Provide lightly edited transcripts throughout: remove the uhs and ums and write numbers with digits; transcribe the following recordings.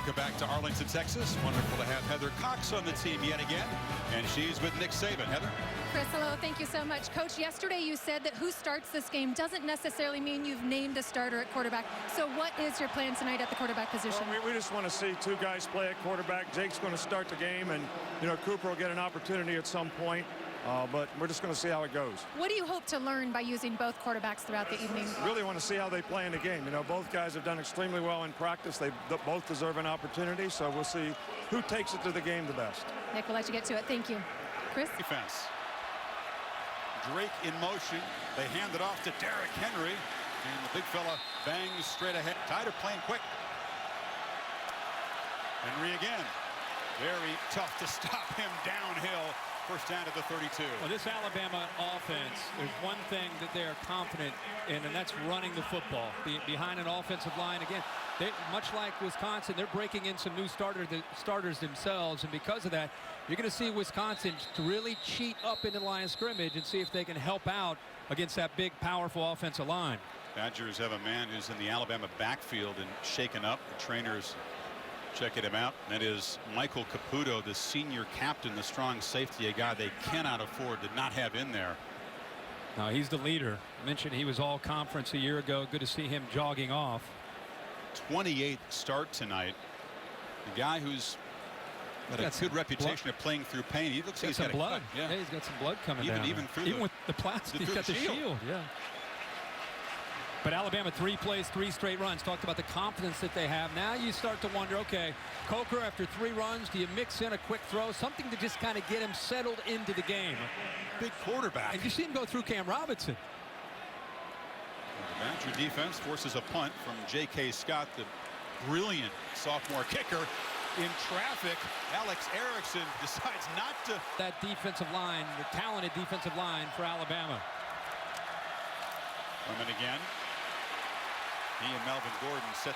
Welcome back to Arlington, Texas. Wonderful to have Heather Cox on the team yet again. And she's with Nick Saban. Heather? Chris, hello. Thank you so much. Coach, yesterday you said that who starts this game doesn't necessarily mean you've named a starter at quarterback. So what is your plan tonight at the quarterback position? Well, we just want to see two guys play at quarterback. Jake's going to start the game, and, Cooper will get an opportunity at some point. But we're just going to see how it goes. What do you hope to learn by using both quarterbacks throughout the evening? Really want to see how they play in the game. Both guys have done extremely well in practice. They both deserve an opportunity, so we'll see who takes it to the game the best. Nick, we'll let you get to it. Thank you. Chris? Defense. Drake in motion. They hand it off to Derrick Henry, and the big fella bangs straight ahead. Tighter playing quick. Henry again. Very tough to stop him downhill. First down at the 32. Well, this Alabama offense, there's one thing that they are confident in, and that's running the football. Behind an offensive line, again, much like Wisconsin, they're breaking in some new starters themselves, and because of that, you're going to see Wisconsin really cheat up into the line of scrimmage and see if they can help out against that big, powerful offensive line. Badgers have a man who's in the Alabama backfield and shaken up. The trainers checking him out. That is Michael Caputo, the senior captain, the strong safety, a guy they cannot afford to not have in there. No, he's the leader. I mentioned he was all conference a year ago. Good to see him jogging off. 28th start tonight. The guy who's got a good reputation of playing through pain. He looks like he's got blood. Yeah, he's got some blood coming down. Even with the plastic, he's got the shield. Yeah. But Alabama 3 plays, 3 straight runs. Talked about the confidence that they have. Now you start to wonder, okay, Coker after 3 runs, do you mix in a quick throw? Something to just kind of get him settled into the game. Big quarterback. And you see him go through Cam Robinson. The Badger defense forces a punt from J.K. Scott, the brilliant sophomore kicker. In traffic, Alex Erickson decides not to. That defensive line, the talented defensive line for Alabama. Women again. He and Melvin Gordon set.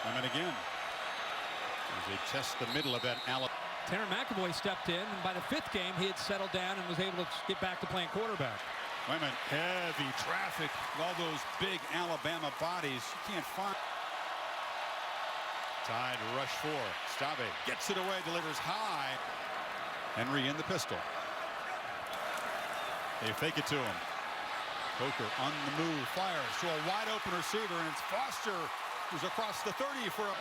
Women again. As they test the middle of that Alabama. Tanner McAvoy stepped in, and by the 5th game, he had settled down and was able to get back to playing quarterback. Women, heavy traffic. All those big Alabama bodies. You can't find. Tide rush 4. Stave gets it away, delivers high. Henry in the pistol. They fake it to him. Coker on the move, fires to a wide open receiver, and it's Foster who's across the 30 for a.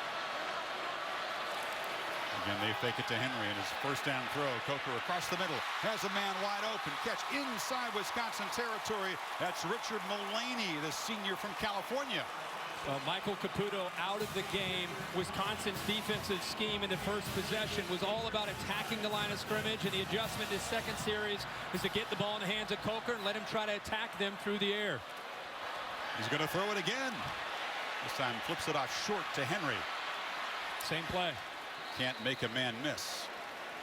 Again, they fake it to Henry in his first down throw. Coker across the middle, has a man wide open. Catch inside Wisconsin territory. That's Richard Mullaney, the senior from California. Michael Caputo out of the game. Wisconsin's defensive scheme in the first possession was all about attacking the line of scrimmage, and the adjustment this second series is to get the ball in the hands of Coker and let him try to attack them through the air. He's going to throw it again. This time flips it off short to Henry. Same play. Can't make a man miss.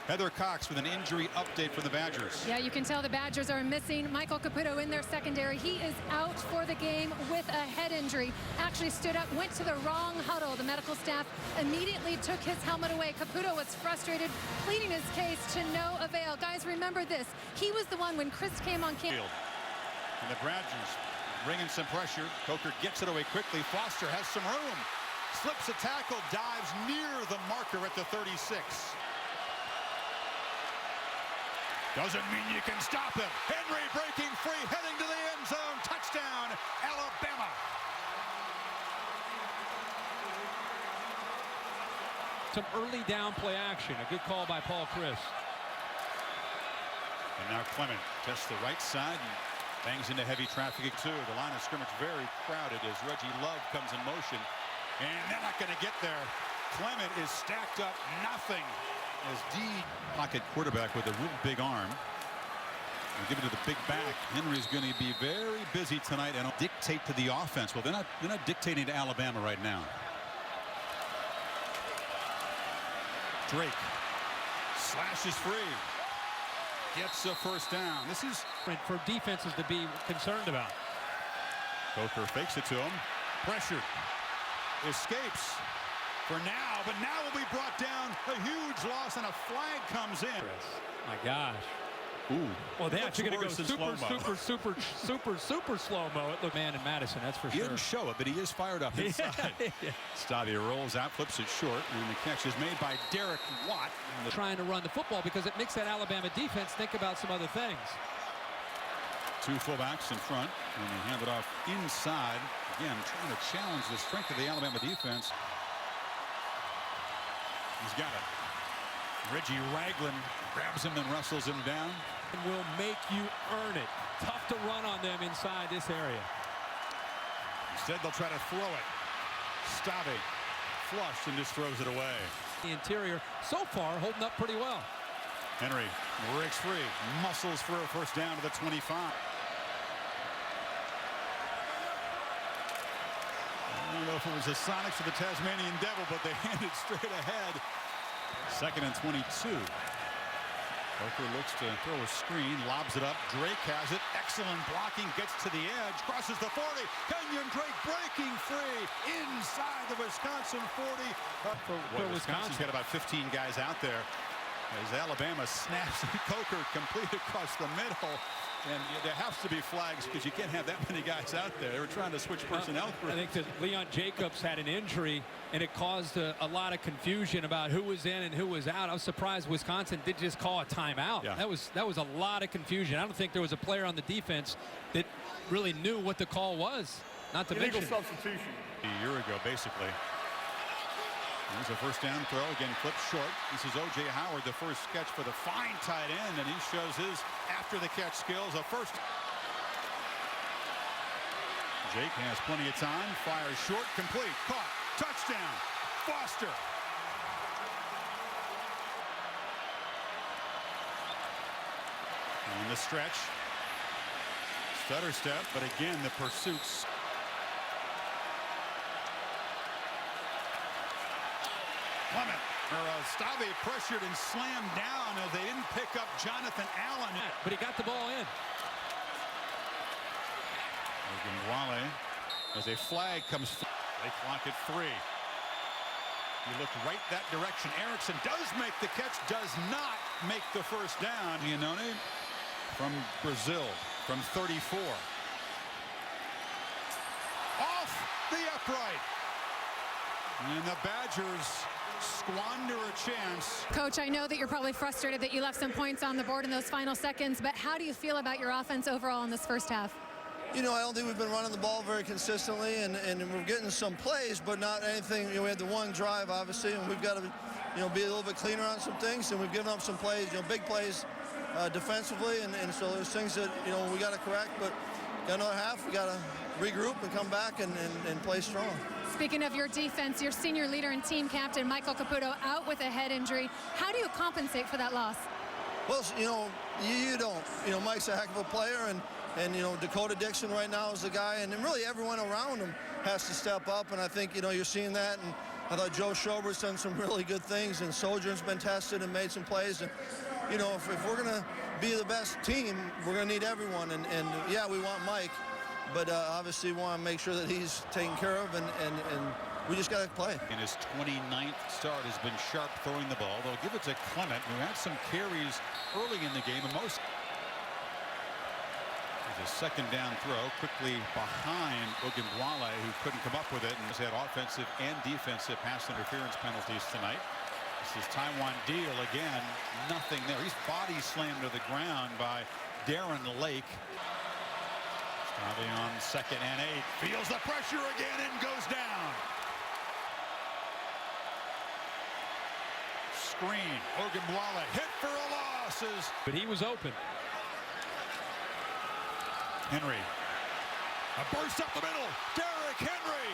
Heather Cox with an injury update for the Badgers. Yeah, you can tell the Badgers are missing Michael Caputo in their secondary. He is out for the game with a head injury. Actually stood up, went to the wrong huddle. The medical staff immediately took his helmet away. Caputo was frustrated, pleading his case to no avail. Guys, remember this. He was the one when Chris came on campus. And the Badgers bringing some pressure. Coker gets it away quickly. Foster has some room. Slips a tackle, dives near the marker at the 36. Doesn't mean you can stop him. Henry breaking free, heading to the end zone. Touchdown, Alabama. Some early down play action. A good call by Paul Chris. And now Clement tests the right side and bangs into heavy traffic too. The line of scrimmage very crowded as Reggie Love comes in motion. And they're not going to get there. Clement is stacked up nothing. As D pocket quarterback with a real big arm. We'll give it to the big back. Henry's going to be very busy tonight and dictate to the offense. Well, they're not dictating to Alabama right now. Drake slashes free. Gets a first down. This is for defenses to be concerned about. Coker fakes it to him. Pressured. Escapes. For now, but now will be brought down. A huge loss, and a flag comes in. My gosh. Ooh. Well, they Looks actually going to go worse in super slow-mo at the man in Madison, that's for He sure. didn't show it, but he is fired up inside. Stabby rolls out, flips it short, and the catch is made by Derek Watt. Trying to run the football because it makes that Alabama defense think about some other things. Two fullbacks in front, and they hand it off inside. Again, trying to challenge the strength of the Alabama defense. He's got it. Reggie Ragland grabs him and wrestles him down. And will make you earn it. Tough to run on them inside this area. Instead, they'll try to throw it. Stabby flushed and just throws it away. The interior, so far, holding up pretty well. Henry breaks free, muscles for a first down to the 25. I don't know if it was the Sonics or the Tasmanian Devil, but they hand it straight ahead. 2nd and 22. Parker looks to throw a screen, lobs it up. Drake has it. Excellent blocking. Gets to the edge. Crosses the 40. Kenyon Drake breaking free inside the Wisconsin 40. For Wisconsin's got about 15 guys out there. As Alabama snaps Coker complete across the middle. And there has to be flags because you can't have that many guys out there. They were trying to switch personnel. I think that Leon Jacobs had an injury, and it caused a lot of confusion about who was in and who was out. I was surprised Wisconsin did just call a timeout. Yeah. That was a lot of confusion. I don't think there was a player on the defense that really knew what the call was. Not to mention substitution. A year ago, basically. There's a first down throw, again clipped short. This is O.J. Howard, the first catch for the fine tight end, and he shows his after-the-catch skills. A first. Jake has plenty of time, fires short, complete, caught, touchdown, Foster. And the stretch. Stutter step, but again, the pursuits. Stabby pressured and slammed down as they didn't pick up Jonathan Allen. But he got the ball in. Wale, as a flag comes, they clock at 3. You look right that direction. Erickson does make the catch, does not make the first down. Giannone from Brazil from 34. Off the upright. And the Badgers squander a chance. Coach, I know that you're probably frustrated that you left some points on the board in those final seconds, but how do you feel about your offense overall in this first half? You know, I don't think we've been running the ball very consistently, and we're getting some plays, but not anything. You know, we had the one drive, obviously, and we've got to, you know, be a little bit cleaner on some things, and we've given up some plays, you know, big plays defensively, and so there's things that, you know, we got to correct, but got another half, we got to regroup and come back and play strong. Speaking of your defense, your senior leader and team captain, Michael Caputo, out with a head injury. How do you compensate for that loss? Well, you know, you don't. You know, Mike's a heck of a player, and you know, Dakota Dixon right now is the guy, and really everyone around him has to step up, and I think, you know, you're seeing that, and I thought Joe Schobert's done some really good things, and Sojourn's been tested and made some plays, and, you know, if we're going to be the best team, we're going to need everyone, and yeah, we want Mike, but obviously we want to make sure that he's taken care of, and we just got to play. In his 29th start has been sharp throwing the ball. They'll give it to Clement, who had some carries early in the game, and most. A second down throw quickly behind Ogunbowale, who couldn't come up with it and has had offensive and defensive pass interference penalties tonight. This is Taiwan Deal again. Nothing there. He's body slammed to the ground by Darren Lake. Stabby on 2nd and 8. Feels the pressure again and goes down. Screen. Ogunbowale hit for a loss. But he was open. Henry. A burst up the middle. Derrick Henry.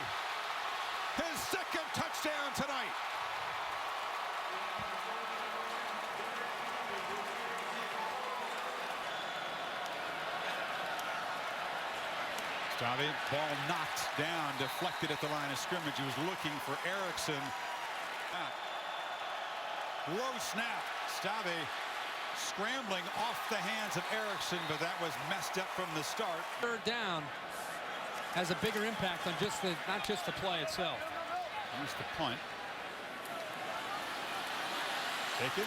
His 2nd touchdown tonight. Stabby, ball knocked down, deflected at the line of scrimmage. He was looking for Erickson. Low snap. Stabby scrambling off the hands of Erickson, but that was messed up from the start. Third down has a bigger impact on just not just the play itself. Here's the punt. Taken.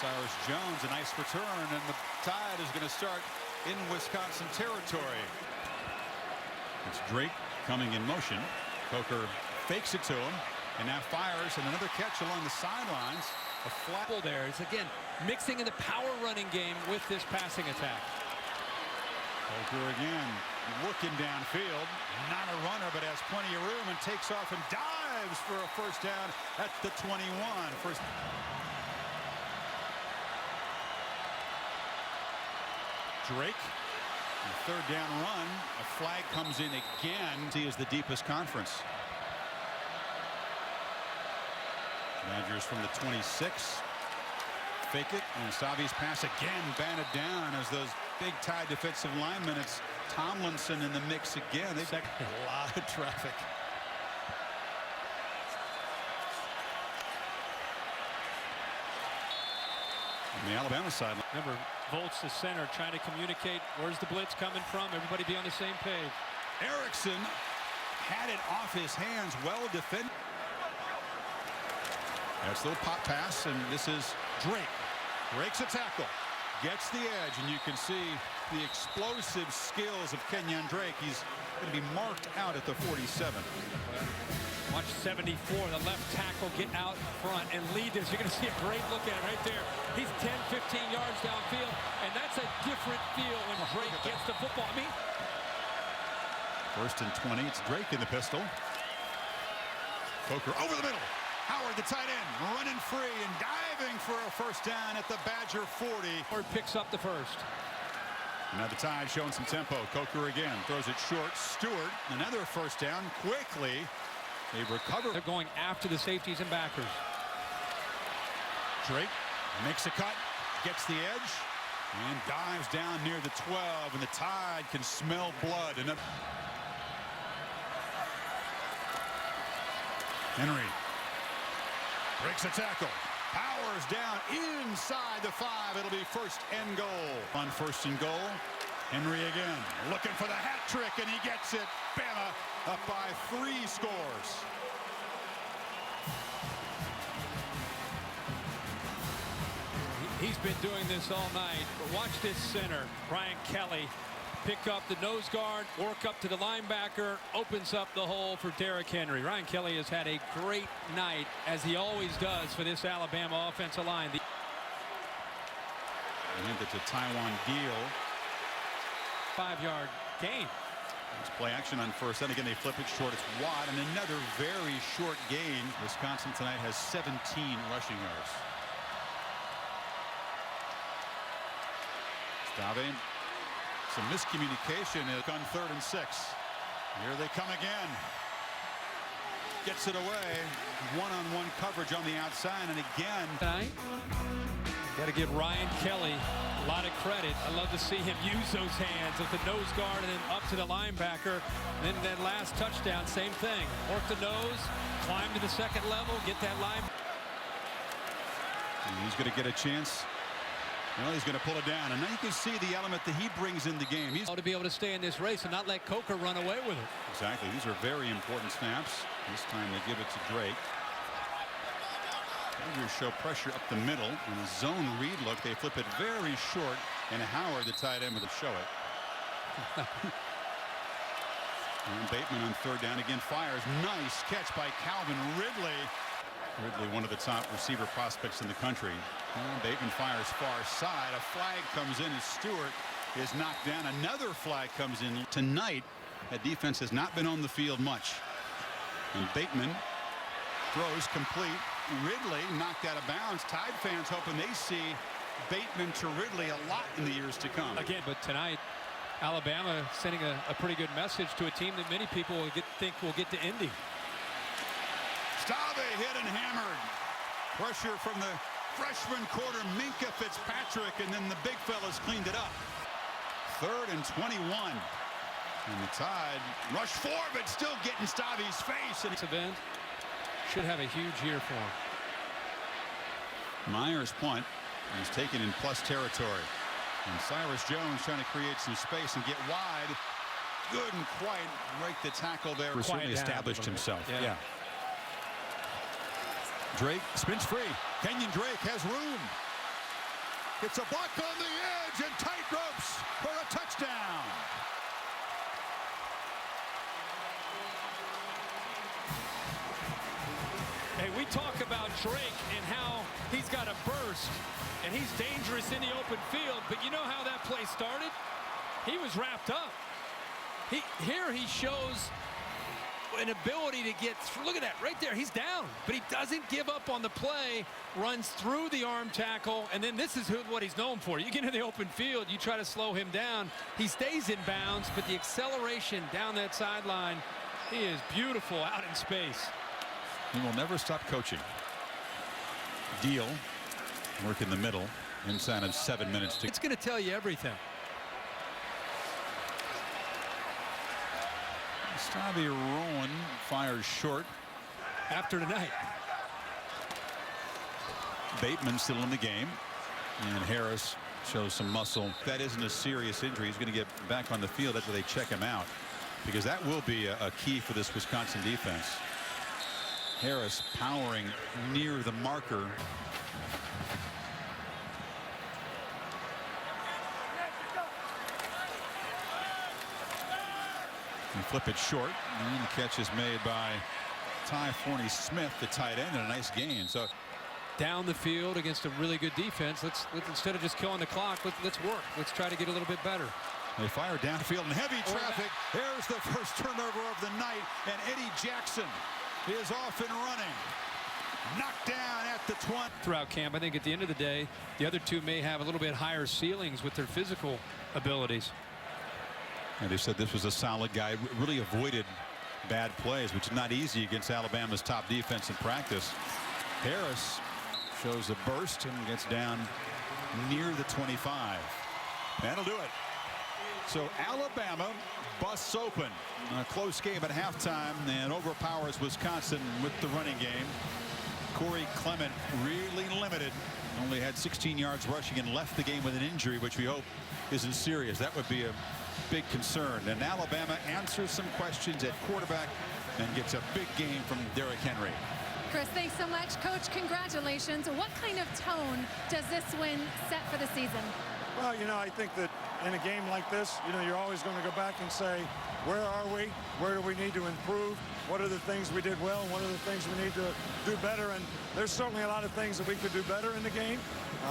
Cyrus Jones, a nice return, and the Tide is going to start in Wisconsin territory. It's Drake coming in motion. Coker fakes it to him, and now fires, and another catch along the sidelines. A flat There is again mixing in the power running game with this passing attack. Coker again looking downfield. Not a runner, but has plenty of room and takes off and dives for a first down at the 21. First. Drake, a third down run. A flag comes in again. He is the deepest conference. Badgers from the 26. Fake it, and Savi's pass again batted down as those big Tide defensive linemen. It's Tomlinson in the mix again. They've got a lot of traffic. On the Alabama side. Remember, Volt's the center, trying to communicate. Where's the blitz coming from? Everybody be on the same page. Erickson had it off his hands. Well defended. That's a little pop pass, and this is Drake. Breaks a tackle, gets the edge, and you can see the explosive skills of Kenyon Drake. He's going to be marked out at the 47. Watch 74, the left tackle, get out front and lead this. You're going to see a great look at it right there. He's 10, 15 yards downfield, and that's a different feel when Drake gets the football. I mean, first and 20, it's Drake in the pistol. Coker over the middle. Howard, the tight end, running free and diving for a first down at the Badger 40. Howard picks up the first. Now the Tide showing some tempo. Coker again throws it short. Stewart, another first down. Quickly, they recover. They're going after the safeties and backers. Drake makes a cut, gets the edge, and dives down near the 12. And the Tide can smell blood. And Henry breaks a tackle. Powers down inside the 5. It'll be first and goal. On first and goal, Henry again looking for the hat trick, and he gets it. Bama up by 3 scores. He's been doing this all night. But watch this center, Brian Kelly, pick up the nose guard, work up to the linebacker, opens up the hole for Derrick Henry. Ryan Kelly has had a great night, as he always does, for this Alabama offensive line. And into Taiwan Deal. 5-yard gain. It's play action on first. Then again, they flip it short. It's Watt, and another very short gain. Wisconsin tonight has 17 rushing yards. Stave. Some miscommunication on 3rd and 6. Here they come again. Gets it away. One-on-one coverage on the outside, and again. Tonight, got to give Ryan Kelly a lot of credit. I love to see him use those hands at the nose guard and then up to the linebacker. And then that last touchdown, same thing. Work the nose, climb to the second level, get that line. And he's going to get a chance. Well, he's going to pull it down, and now you can see the element that he brings in the game. He's to be able to stay in this race and not let Coker run away with it. Exactly. These are very important snaps. This time they give it to Drake. Badgers show pressure up the middle in a zone read look. They flip it very short, and Howard, the tight end, with a show it. And Bateman on 3rd down again fires. Nice catch by Calvin Ridley. Ridley, one of the top receiver prospects in the country. And Bateman fires far side. A flag comes in as Stewart is knocked down. Another flag comes in. Tonight, that defense has not been on the field much. And Bateman throws complete. Ridley knocked out of bounds. Tide fans hoping they see Bateman to Ridley a lot in the years to come. Again, but tonight, Alabama sending a pretty good message to a team that many people think will get to Indy. Stave hit and hammered. Pressure from the freshman quarter, Minka Fitzpatrick, and then the big fellas cleaned it up. 3rd and 21. And the Tide rush forward, but still getting Stave's face. And This event should have a huge year for him. Myers' punt is taken in plus territory. And Cyrus Jones trying to create some space and get wide. Good and quiet. Right the tackle there. Certainly established himself. Yeah. Drake spins free. Kenyon Drake has room. It's a block on the edge and tight ropes for a touchdown. Hey, we talk about Drake and how he's got a burst and he's dangerous in the open field, but you know how that play started? He was wrapped up. Here he shows an ability to get through. Look at that right there. He's down, but he doesn't give up on the play, runs through the arm tackle, and then this is what he's known for. You get in the open field, you try to slow him down. He stays in bounds, but the acceleration down that sideline, he is beautiful out in space. He will never stop coaching. Deal. Work in the middle. Inside of 7 minutes. It's going to tell you everything. Stevie Rowan fires short. After tonight. Bateman still in the game. And Harris shows some muscle. That isn't a serious injury. He's going to get back on the field after they check him out. Because that will be a key for this Wisconsin defense. Harris powering near the marker. And flip it short. And the catch is made by Ty Forney-Smith, the tight end, and a nice gain. So down the field against a really good defense. Let's instead of just killing the clock, let's work. Let's try to get a little bit better. They fire downfield in heavy traffic. There's the first turnover of the night, and Eddie Jackson is off and running. Knocked down at the 20. Throughout camp, I think at the end of the day, the other two may have a little bit higher ceilings with their physical abilities. And they said this was a solid guy. Really avoided bad plays, which is not easy against Alabama's top defense in practice. Harris shows a burst and gets down near the 25. That'll do it. So Alabama busts open a close game at halftime and overpowers Wisconsin with the running game. Corey Clement really limited. Only had 16 yards rushing and left the game with an injury, which we hope isn't serious. That would be a big concern. And Alabama answers some questions at quarterback and gets a big game from Derrick Henry. Chris, thanks so much. Coach, congratulations. What kind of tone does this win set for the season? Well, you know, I think that in a game like this, you know, you're always going to go back and say, where are we? Where do we need to improve? What are the things we did well? What are the things we need to do better? And there's certainly a lot of things that we could do better in the game.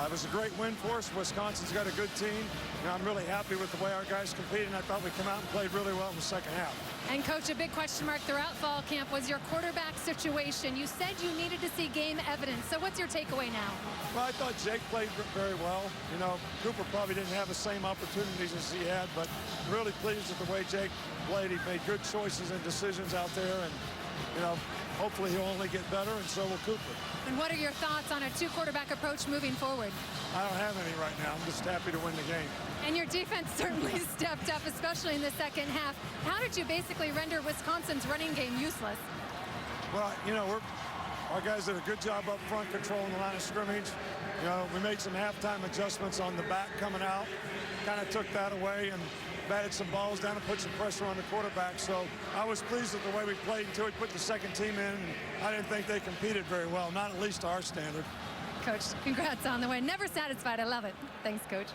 It was a great win for us. Wisconsin's got a good team. You know, I'm really happy with the way our guys competed, and I thought we came out and played really well in the second half. And, Coach, a big question mark throughout fall camp was your quarterback situation. You said you needed to see game evidence. So what's your takeaway now? Well, I thought Jake played very well. You know, Cooper probably didn't have the same opportunities as he had, but really pleased with the way Jake played. He made good choices and decisions out there, and, you know, hopefully he'll only get better, and so will Cooper. And what are your thoughts on a two-quarterback approach moving forward? I don't have any right now. I'm just happy to win the game. And your defense certainly stepped up, especially in the second half. How did you basically render Wisconsin's running game useless? Well, you know, our guys did a good job up front controlling the line of scrimmage. You know, we made some halftime adjustments on the back coming out. Kind of took that away and batted some balls down and put some pressure on the quarterback. So I was pleased with the way we played until we put the second team in. And I didn't think they competed very well, not at least to our standard. Coach, congrats on the win. Never satisfied. I love it. Thanks, Coach.